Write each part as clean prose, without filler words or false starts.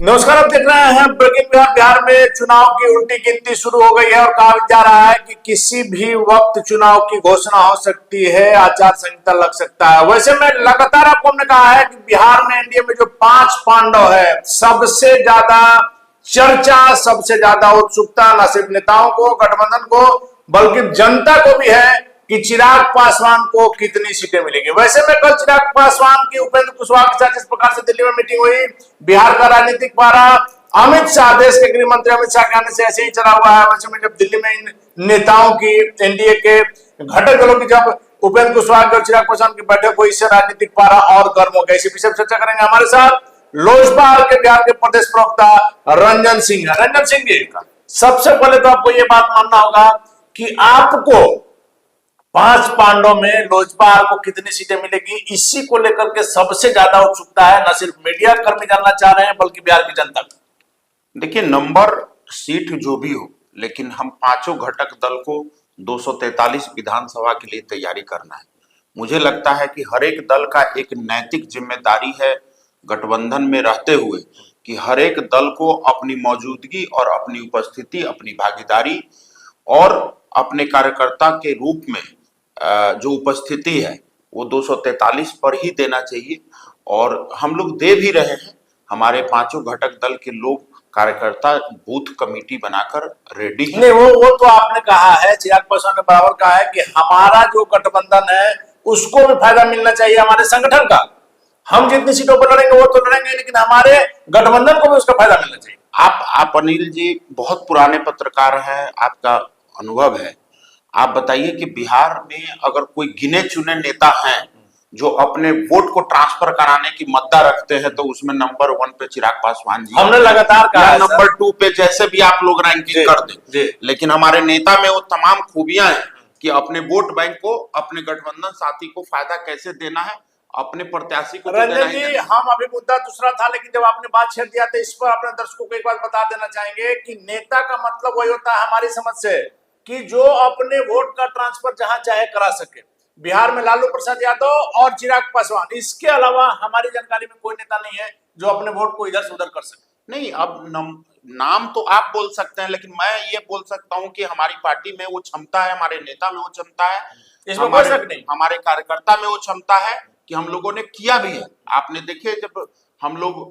नमस्कार, आप देख रहे हैं ब्रेकिंग बिहार। बिहार में चुनाव की उल्टी गिनती शुरू हो गई है और कहा जा रहा है कि किसी भी वक्त चुनाव की घोषणा हो सकती है, आचार संहिता लग सकता है। वैसे में लगातार आपको हमने कहा है कि बिहार में एनडीए में जो 5 पांडव है, सबसे ज्यादा चर्चा, सबसे ज्यादा उत्सुकता न सिर्फ नेताओं को, गठबंधन को, बल्कि जनता को भी है कि चिराग पासवान को कितनी सीटें मिलेंगी। वैसे में कल चिराग पासवान की उपेंद्र कुशवाहा के साथ जिस प्रकार से दिल्ली में मीटिंग हुई, बिहार का राजनीतिक पारा अमित शाह, देश के गृह मंत्री अमित शाह के आने से ऐसे ही चला हुआ है। वैसे में जब दिल्ली में इन नेताओं की, एनडीए के घटक दलों की जब उपेंद्र कुशवाहा और चिराग पासवान की बैठक हुई, इससे राजनीतिक पारा और गर्म हो गया। इसी विषय पर चर्चा करेंगे। हमारे साथ लोजपा के बिहार के प्रदेश प्रवक्ता रंजन सिंह है। रंजन सिंह जी, सबसे पहले तो आपको ये बात मानना होगा कि आपको 5 पांडव में लोजपा को कितनी सीटें मिलेगी, इसी को लेकर के सबसे ज्यादा उत्सुकता है। न सिर्फ मीडिया कर्मी जानना चाह रहे हैं, बल्कि बिहार की जनता। देखिए, नंबर सीट जो भी हो, लेकिन हम पांचों घटक दल को 243 विधानसभा के लिए तैयारी करना है। मुझे लगता है कि हर एक दल का एक नैतिक जिम्मेदारी है, गठबंधन में रहते हुए, कि हर एक दल को अपनी मौजूदगी और अपनी उपस्थिति, अपनी भागीदारी और अपने कार्यकर्ता के रूप में जो उपस्थिति है वो 243 पर ही देना चाहिए। और हम लोग दे भी रहे हैं। हमारे पांचों घटक दल के लोग, कार्यकर्ता बूथ कमेटी बनाकर रेडी है। नहीं, वो तो आपने कहा है, चिराग पासवान ने बराबर कहा है कि हमारा जो गठबंधन है उसको भी फायदा मिलना चाहिए, हमारे संगठन का। हम जितनी सीटों पर लड़ेंगे वो तो लड़ेंगे, लेकिन हमारे गठबंधन को भी उसका फायदा मिलना चाहिए। आप अनिल जी बहुत पुराने पत्रकार हैं, आपका अनुभव है। आप बताइए कि बिहार में अगर कोई गिने चुने नेता हैं जो अपने वोट को ट्रांसफर कराने की मद्दा रखते हैं, तो उसमें नंबर 1 पे चिराग पासवान जी, हमने लगातार कहा, नंबर 2 पे जैसे भी आप लोग रैंकिंग कर दें। लेकिन हमारे नेता में वो तमाम खूबियां हैं कि अपने वोट बैंक को, अपने गठबंधन साथी को फायदा कैसे देना है, अपने प्रत्याशी को। रंजन जी, हम अभी मुद्दा दूसरा था, लेकिन जब आपने बात छेड़ दिया तो इस पर अपने दर्शकों को एक बात बता देना चाहेंगे कि नेता का मतलब वही होता है हमारी समझ से कि जो अपने वोट का ट्रांसफर जहां चाहे करा सके। बिहार में लालू प्रसाद यादव और चिराग पासवान, इसके अलावा हमारी जानकारी में कोई नेता नहीं है जो अपने वोट को इधर से उधर कर सके। नहीं, अब नाम तो आप बोल सकते हैं, लेकिन मैं ये बोल सकता हूं कि हमारी पार्टी में वो क्षमता है, हमारे नेता में वो क्षमता है, इसमें कोई शक नहीं। हमारे कार्यकर्ता में वो क्षमता है कि हम लोगों ने किया भी है। आपने देखे, जब हम लोग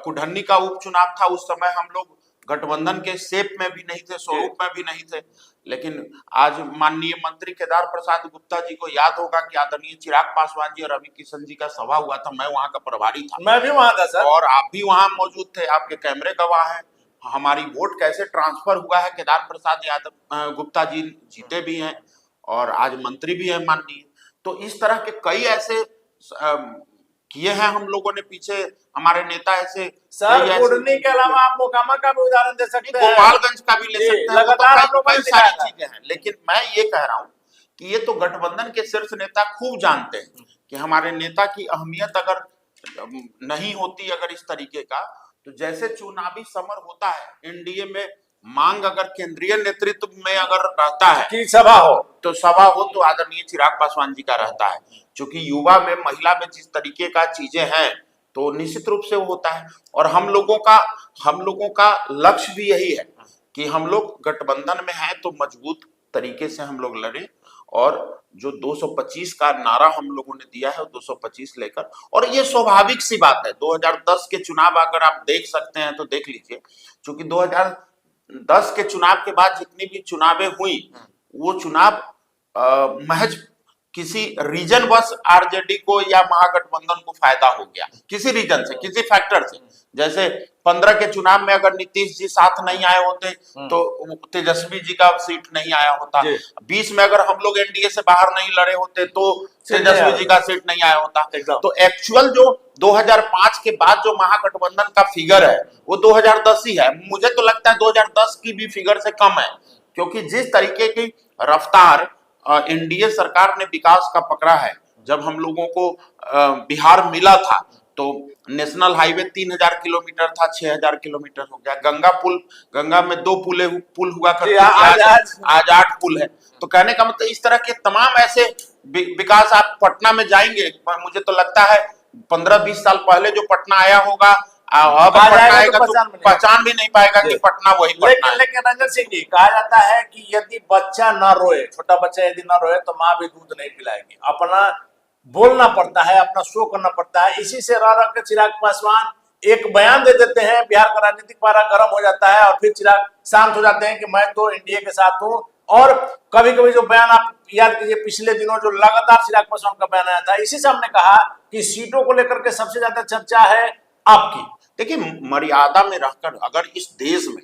कुढ़न्नी का उपचुनाव था, उस समय हम लोग गठबंधन के शेप में भी नहीं थे, स्वरूप में भी नहीं थे। लेकिन आज माननीय मंत्री केदार प्रसाद गुप्ता जी को याद होगा कि आदरणीय चिराग पासवान जी और रवि किशन जी का सभा हुआ था। मैं वहां का प्रभारी था। मैं भी वहां था सर। और आप भी वहां मौजूद थे, आपके कैमरे गवाह हैं। हमारी वोट कैसे ट्रांसफर हुआ है। केदार प्रसाद यादव गुप्ता जी जीते भी हैं और आज मंत्री भी हैं माननीय। तो इस तरह के कई ऐसे किए हैं हम लोगों ने पीछे, हमारे नेता ऐसे। सर, कुढ़नी के अलावा आप मोकामा का भी उदाहरण दे सकते हैं, गोपालगंज का भी ले सकते हैं, लगातार हम लोग कई सारी चीजें हैं। लेकिन मैं ये कह रहा हूँ कि ये तो गठबंधन के शीर्ष नेता खूब जानते हैं कि हमारे नेता की अहमियत अगर नहीं होती, अगर इस तरीके का, तो जैसे चुनावी समर होता है एनडीए में, मांग अगर केंद्रीय नेतृत्व में अगर रहता है कि सभा हो, तो आदरणीय चिराग पासवान जी का रहता है। क्योंकि युवा में, महिला में जिस तरीके का चीजें हैं, तो निश्चित रूप से वो होता है। और हम लोगों का लक्ष्य भी यही है कि हम लोग गठबंधन में हैं तो मजबूत तरीके से हम लोग लड़े। और जो 225 का नारा हम लोगों ने दिया है, 225 लेकर। और ये स्वाभाविक सी बात है, 2010 के चुनाव अगर आप देख सकते हैं तो देख लीजिए। क्योंकि 2010 के चुनाव के बाद जितनी भी चुनावें हुई, वो चुनाव महज किसी रीजन बस आरजेडी को या महागठबंधन को फायदा हो गया, किसी रीजन से, किसी फैक्टर से। जैसे 15 के चुनाव में अगर नीतीश जी साथ नहीं आए होते तो तेजस्वी जी का सीट नहीं आया होता। 20 में अगर हम लोग एनडीए से बाहर नहीं लड़े होते तो तेजस्वी जी का सीट नहीं आया होता। तो एक्चुअल जो 2005 के बाद जो महागठबंधन का फिगर है वो 2010 ही है। मुझे तो लगता है 2010 की भी फिगर से कम है, क्योंकि जिस तरीके की रफ्तार एनडीए सरकार ने विकास का पकड़ा है। जब हम लोगों को बिहार मिला था तो नेशनल हाईवे 3000 किलोमीटर था, 6000 किलोमीटर हो गया। गंगा में 2 पुल हुआ करते थे, आज 8 पुल है। तो कहने का मतलब इस तरह के तमाम ऐसे विकास। आप पटना में जाएंगे, मुझे तो लगता है 15-20 साल पहले जो पटना आया होगा, अब आ पटना जाएगा आएगा तो तो पहचान भी नहीं पाएगा कि पटना वही पटना लेकिन है। लेकिन रंजन सिंह जी, कहा जाता है कि यदि बच्चा न रोए, छोटा बच्चा यदि न रोए तो माँ भी दूध नहीं पिलाएगी। अपना बोलना पड़ता है, अपना शो करना पड़ता है। इसी से रह रह के चिराग पासवान एक बयान दे देते हैं, बिहार का राजनीतिक पारा गर्म हो जाता है और फिर चिराग शांत हो जाते हैं कि मैं तो एनडीए के साथ हूं। और कभी कभी जो बयान आप याद कीजिए, पिछले दिनों जो लगातार चिराग पासवान का बयान आया था, इसी से हमने कहा कि सीटों को लेकर के सबसे ज्यादा चर्चा है आपकी। देखिए, मर्यादा में रहकर अगर इस देश में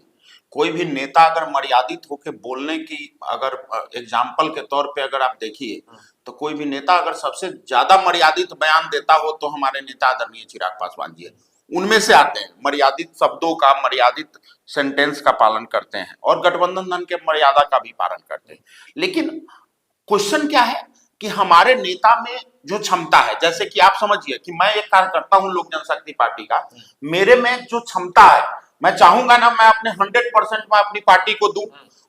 कोई भी नेता अगर मर्यादित होकर बोलने की, अगर एग्जाम्पल के तौर पे अगर आप देखिए, तो कोई भी नेता अगर सबसे ज्यादा मर्यादित बयान देता हो तो हमारे नेता आदरणीय चिराग पासवान जी है। उनमें से आते हैं, मर्यादित शब्दों का, मर्यादित सेंटेंस का पालन करते हैं और गठबंधन धन के मर्यादा का भी पालन करते हैं। लेकिन क्वेश्चन क्या है कि हमारे नेता में जो क्षमता है, जैसे कि आप समझिए कि मैं एक कार्यकर्ता हूं लोक जनशक्ति पार्टी का, मेरे में जो क्षमता है, मैं चाहूंगा ना मैं अपने 100% में अपनी पार्टी को दूं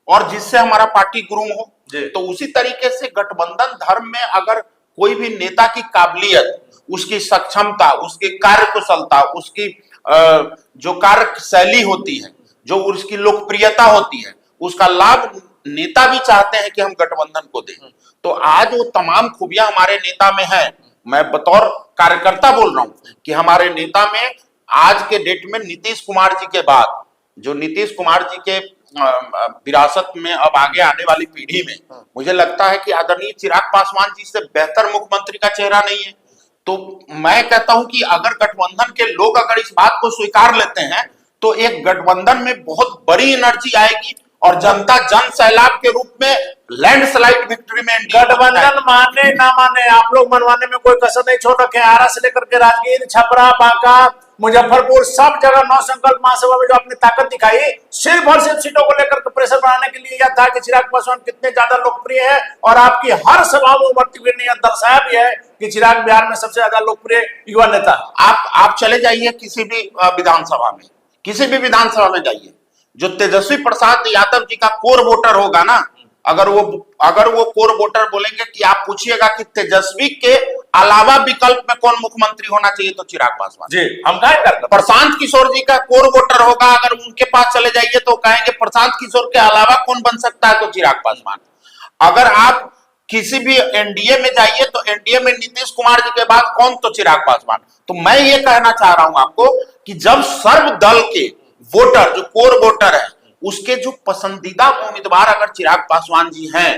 और जिससे हमारा पार्टी ग्रूम हो। तो उसी तरीके से गठबंधन धर्म में अगर कोई भी नेता की काबिलियत, उसकी सक्षमता, उसकी कार्यकुशलता, उसकी जो कार्य शैली होती है, जो उसकी लोकप्रियता होती है, उसका लाभ नेता भी चाहते हैं कि हम गठबंधन को दें। तो आज वो तमाम खूबियां हमारे नेता में है। मैं बतौर कार्यकर्ता बोल रहा हूं कि हमारे नेता में आज के डेट में नीतीश कुमार जी के बाद, जो नीतीश कुमार जी के विरासत में अब आगे आने वाली पीढ़ी में मुझे लगता है कि आदरणीय चिराग पासवान जी से बेहतर मुख्यमंत्री का चेहरा नहीं है। तो मैं कहता हूं कि अगर गठबंधन के लोग अगर इस बात को स्वीकार लेते हैं तो एक गठबंधन में बहुत बड़ी एनर्जी आएगी और जनता जन सैलाब के रूप में लैंडस्लाइड विक्ट्री में गठबंधन माने ना माने, आप लोग मनवाने में कोई कसर नहीं छोड़ रखे। आरा से लेकर के राजगीर, छपरा, बांका, मुजफ्फरपुर, सब जगह नौ संकल्प महासभा में जो आपने ताकत दिखाई, सिर्फ और सिर्फ सीटों को लेकर के प्रेशर बनाने के लिए यह था कि चिराग पासवान कितने ज्यादा लोकप्रिय है। और आपकी हर सभा में उमड़ती हुई ने यह दर्शाया भी है कि चिराग बिहार में सबसे ज्यादा लोकप्रिय युवा नेता। आप चले जाइए किसी भी विधानसभा में, किसी भी विधानसभा में जाइए, जो तेजस्वी प्रसाद यादव जी का कोर वोटर होगा ना, अगर वो कोर वोटर बोलेंगे कि आप पूछिएगा कि तेजस्वी के अलावा विकल्प में कौन मुख्यमंत्री होना चाहिए, तो चिराग पासवान जी। हम कहा करते प्रशांत किशोर जी का कोर वोटर होगा, अगर उनके पास चले जाइए तो कहेंगे प्रशांत किशोर के अलावा कौन बन सकता है, तो चिराग पासवान। अगर आप किसी भी एनडीए में जाइए तो एनडीए में नीतीश कुमार जी के बाद कौन, तो चिराग पासवान। तो मैं ये कहना चाह रहा हूं आपको कि जब सर्वदल के वोटर, जो कोर वोटर है, उसके जो पसंदीदा उम्मीदवार अगर चिराग पासवान जी हैं,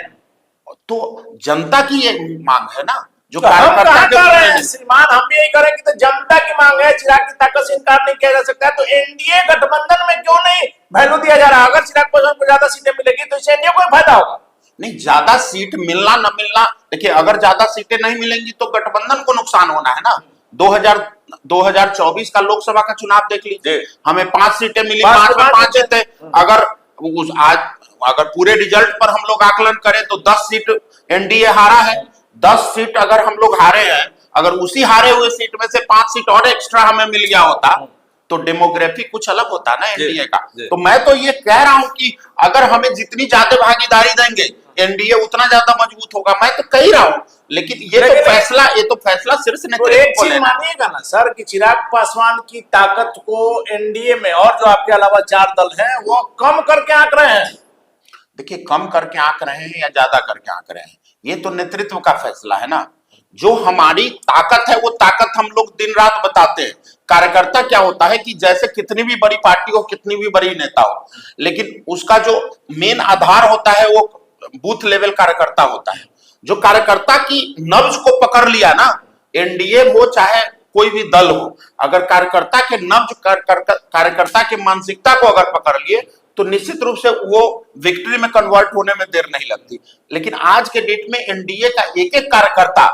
तो जनता की ये मांग है ना, जो तो हम कहा कर रहे हैं श्रीमान, हम यही करें कि तो जनता की मांग है, चिराग की ताकत से इनकार नहीं किया जा सकता है। तो एनडीए गठबंधन में क्यों नहीं वैल्यू दिया जा रहा? अगर चिराग पासवान को ज्यादा सीटें मिलेगी तो इससे एनडीए को फायदा होगा। नहीं, ज्यादा सीट मिलना न मिलना, देखिए अगर ज्यादा सीटें नहीं मिलेंगी तो गठबंधन को नुकसान होना है ना। 2024 का लोकसभा का चुनाव देख लीजिए, हमें 5 सीटें मिली, 5 में 5 जीते। अगर पूरे रिजल्ट पर हम लोग आकलन करें तो 10 सीट एनडीए हारा है। 10 सीट अगर हम लोग हारे हैं, अगर उसी हारे हुए सीट में से 5 सीट और एक्स्ट्रा हमें मिल गया होता तो डेमोग्राफी कुछ अलग होता ना एनडीए का। तो मैं तो ये कह रहा हूं कि अगर हमें जितनी ज्यादा भागीदारी देंगे एनडीए उतना ज्यादा मजबूत होगा, मैं तो कह ही रहा हूं। लेकिन ये तो फैसला शीर्ष नेतृत्व को लेना। मानिएगा ना सर कि चिराग पासवान की ताकत को एनडीए में और जो आपके अलावा 4 दल हैं वो कम करके आंक रहे हैं। देखिए, कम करके आंक रहे हैं या ज्यादा करके आंक रहे हैं, ये तो नेतृत्व का फैसला है ना। जो हमारी ताकत है वो ताकत हम लोग दिन रात बताते हैं। कार्यकर्ता क्या होता है कि जैसे कितनी भी बड़ी पार्टी हो, कितनी भी बड़ी नेता हो, लेकिन उसका जो मेन आधार होता है वो बूथ लेवल कार्यकर्ता होता है। जो कार्यकर्ता की नब्ज को पकड़ लिया ना, एनडीए हो चाहे कोई भी दल हो, अगर कार्यकर्ता के नब्ज, कार्यकर्ता की मानसिकता को अगर पकड़ लिए तो निश्चित रूप से वो विक्ट्री में कन्वर्ट होने में देर नहीं लगती। लेकिन आज के डेट में एनडीए का एक एक कार्यकर्ता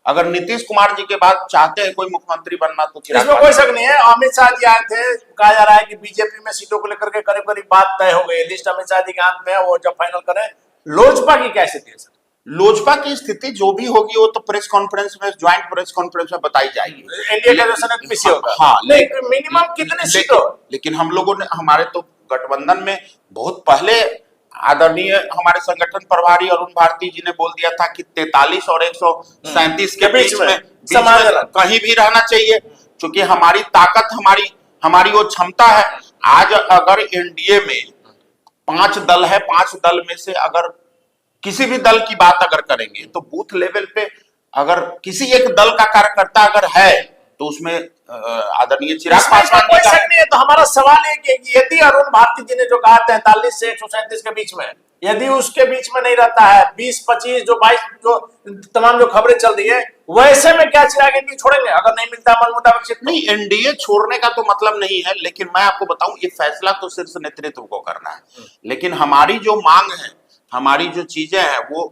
अगर नीतीश कुमार जी के बाद चाहते हैं कोई मुख्यमंत्री बनना, तो इसमें कोई शक नहीं है। अमित शाह जी आए थे, कहा जा रहा है कि बीजेपी में सीटों को लेकर के करीब करीब बात तय हो गई, लिस्ट अमित शाह जी के हाथ में है, वो जब फाइनल करें। लोजपा की क्या स्थिति है सर? लोजपा की स्थिति जो भी होगी वो तो प्रेस कॉन्फ्रेंस में, ज्वाइंट प्रेस कॉन्फ्रेंस में बताई जाएगी। एनडीए का जो सेनेट पीसी होगा, हाँ, मिनिमम कितने सीट हो? लेकिन हम लोगों ने, हमारे तो गठबंधन में बहुत पहले आदरणीय हमारे संगठन प्रभारी अरुण भारती जी ने बोल दिया था कि 43 और 137 के बीच में कहीं भी रहना चाहिए, क्योंकि हमारी ताकत, हमारी वो क्षमता है। आज अगर एनडीए में 5 दल है, 5 दल में से अगर किसी भी दल की बात अगर करेंगे तो बूथ लेवल पे अगर किसी एक दल का कार्यकर्ता अगर है तो उसमें आदरणीय चिराग पासवान कोई जी का शक नहीं है। तो हमारा सवाल है कि यदि अरुण भारती जी ने जो कहा 43 से 137 के बीच में, यदि उसके बीच में नहीं रहता है 20-25 जो 22 जो तमाम जो खबरें चल रही है, वैसे में क्या चिराग एनडीए छोड़ेंगे अगर नहीं मिलता मन मुताबिक सीट? नहीं, एनडीए छोड़ने का तो मतलब नहीं है, लेकिन मैं आपको बताऊं ये फैसला तो शीर्ष नेतृत्व को करना है। लेकिन हमारी जो मांग है, हमारी जो चीजें हैं वो,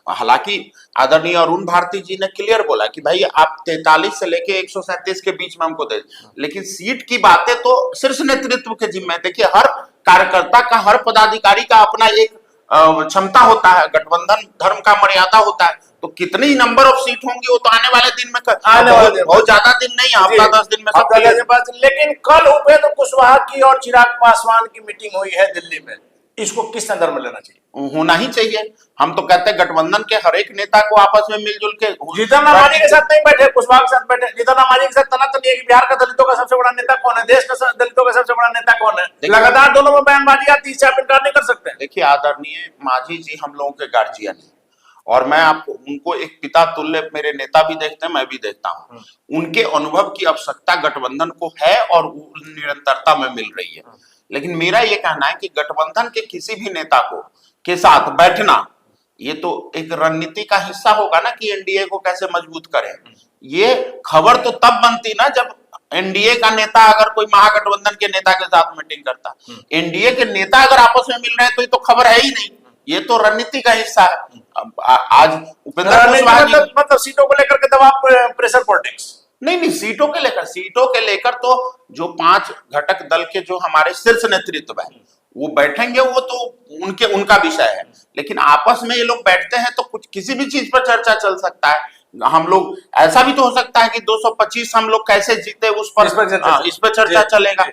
हालांकि आदरणीय अरुण भारती जी ने क्लियर बोला कि भाई आप 43 से लेके 137 के बीच में हमको दे, लेकिन सीट की बातें तो शीर्ष नेतृत्व के जिम्मे है। देखिए हर कार्यकर्ता का, हर पदाधिकारी का अपना एक क्षमता होता है, गठबंधन धर्म का मर्यादा होता है। तो कितनी नंबर ऑफ सीट होंगी वो तो आने वाले दिन में बहुत ज्यादा दिन नहीं, हफ्ता 10 दिन में सब। लेकिन कल उपेंद्र कुशवाहा की और चिराग पासवान की मीटिंग हुई है दिल्ली में, इसको किस संदर्भ में लेना चाहिए? होना ही चाहिए। हम तो कहते हैं गठबंधन के हर एक नेता को आपस में मिलजुल के, जीतन राम मांझी के साथ नहीं बैठे, कुशवाहा के साथ बैठे। जीतन राम मांझी के साथ तनातनी है कि बिहार का दलितों का सबसे बड़ा नेता कौन है, देश का दलितों का सबसे बड़ा नेता कौन है। लगातार दोनों में बयानबाजी आती है, इससे आप इनकार नहीं कर सकते। देखिए आदरणीय मांझी जी हम लोगों के गार्जियन है और मैं आपको उनको एक पिता तुल्य मेरे नेता भी देखते हैं, मैं भी देखता हूँ। उनके अनुभव की आवश्यकता गठबंधन को है और निरंतरता में मिल रही है। लेकिन मेरा ये कहना है कि गठबंधन के किसी भी नेता को के साथ बैठना ये तो एक रणनीति का हिस्सा होगा ना कि एनडीए को कैसे मजबूत करें। ये खबर तो तब बनती ना जब एनडीए का नेता अगर कोई महागठबंधन के नेता के साथ मीटिंग करता, एनडीए के नेता अगर आपस में मिल रहे हैं तो ये तो खबर है ही नहीं, ये तो रणनीति का हिस्सा है। आज उपेंद्र कुशवाहा जी मतलब सीटों को लेकर के दबाव, प्रेशर पॉलिटिक्स नहीं, सीटों के लेकर तो जो 5 घटक दल के जो हमारे शीर्ष नेतृत्व है वो बैठेंगे, वो तो उनका विषय है। लेकिन आपस में ये लोग बैठते हैं तो कुछ किसी भी चीज पर चर्चा चल सकता है। हम लोग ऐसा भी तो हो सकता है कि 225 हम लोग कैसे जीते इस पर चर्चा चलेगा,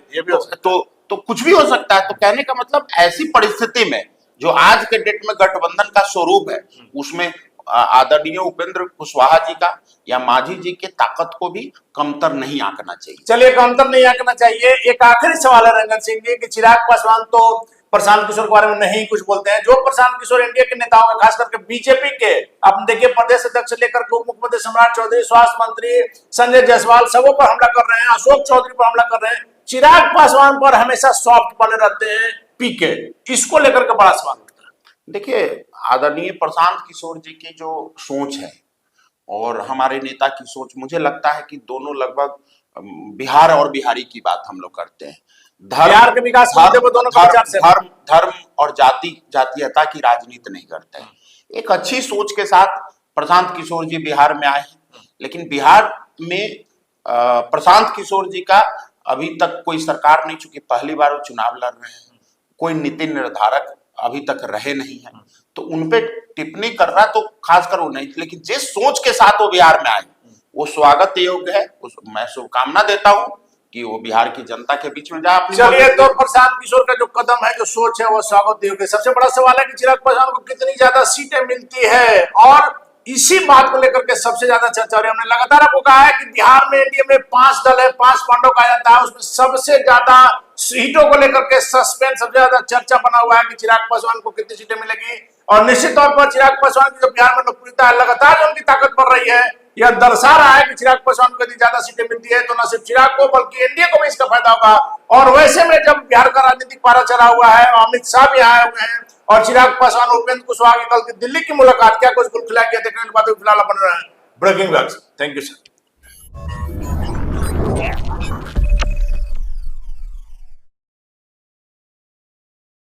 तो कुछ भी हो सकता है। तो कहने का मतलब ऐसी परिस्थिति में जो आज के डेट में गठबंधन का स्वरूप है उसमें आदरणीय उपेंद्र कुशवाहा जी का या मांझी जी के ताकत को भी कमतर नहीं आंकना चाहिए। चलिए, कमतर नहीं आंकना चाहिए। एक आखिरी सवाल है रंजन सिंह जी कि चिराग पासवान तो प्रशांत किशोर के बारे में नहीं कुछ बोलते हैं। जो प्रशांत किशोर एनडीए के नेताओं का, खास करके बीजेपी के, आप देखिए प्रदेश अध्यक्ष से लेकर उप मुख्यमंत्री सम्राट चौधरी, स्वास्थ्य मंत्री संजय जायसवाल, सबों पर हमला कर रहे हैं, अशोक चौधरी पर हमला कर रहे हैं। चिराग पासवान पर हमेशा सॉफ्ट बने रहते हैं पीके, इसको लेकर के बड़ा सवाल उठता है। देखिए आदरणीय प्रशांत किशोर जी की जो सोच है और हमारे नेता की सोच, मुझे लगता है कि दोनों लगभग बिहार और बिहारी की बात हम लोग करते हैं। बिहार के विकास धर्म और जातीयता की राजनीति नहीं करते हैं। एक अच्छी सोच के साथ प्रशांत किशोर जी बिहार में आए हैं, लेकिन बिहार में प्रशांत किशोर जी का अभी तक कोई सरकार नहीं, चूंकि पहली बार वो चुनाव लड़ रहे हैं, कोई नीति निर्धारक अभी तक रहे नहीं है, तो उनपे टिप्पणी करना तो खासकर वो नहीं। लेकिन जिस सोच के साथ वो बिहार में आए वो स्वागत योग्य है। मैं शुभकामना देता हूं कि वो बिहार की जनता के बीच में जा। चलिए, तो प्रशांत किशोर का जो कदम है, जो सोच है, वो स्वागत योग्य। सबसे बड़ा सवाल है कि चिराग पासवान को कितनी ज्यादा सीटें मिलती है, और इसी बात को लेकर के सबसे ज्यादा चर्चा हो रही है। हमने लगातार आपको कहा है कि बिहार में एनडीए में 5 दल है, 5 पांडव कहा जाता है, उसमें सबसे ज्यादा सीटों को लेकर के सस्पेंस, सबसे ज्यादा चर्चा बना हुआ है कि चिराग पासवान को कितनी सीटें मिलेगी। और निश्चित तौर पर चिराग पासवान की जो बिहार में लोकप्रियता है, लगातार जो उनकी ताकत बढ़ रही है, यह दर्शा रहा है कि चिराग पासवान को यदि ज्यादा सीटें मिलती है तो न सिर्फ चिराग को बल्कि एनडीए को भी इसका फायदा होगा। और वैसे में जब बिहार का राजनीतिक पारा चढ़ा हुआ है, अमित शाह भी आए हुए हैं, और चिराग पासवान उपेंद्र कुशवाहा की कल की दिल्ली की मुलाकात, क्या कुछ गुलखिला किया, देखने की बात फिलहाल बन रहा है। Breaking news. Thank you sir.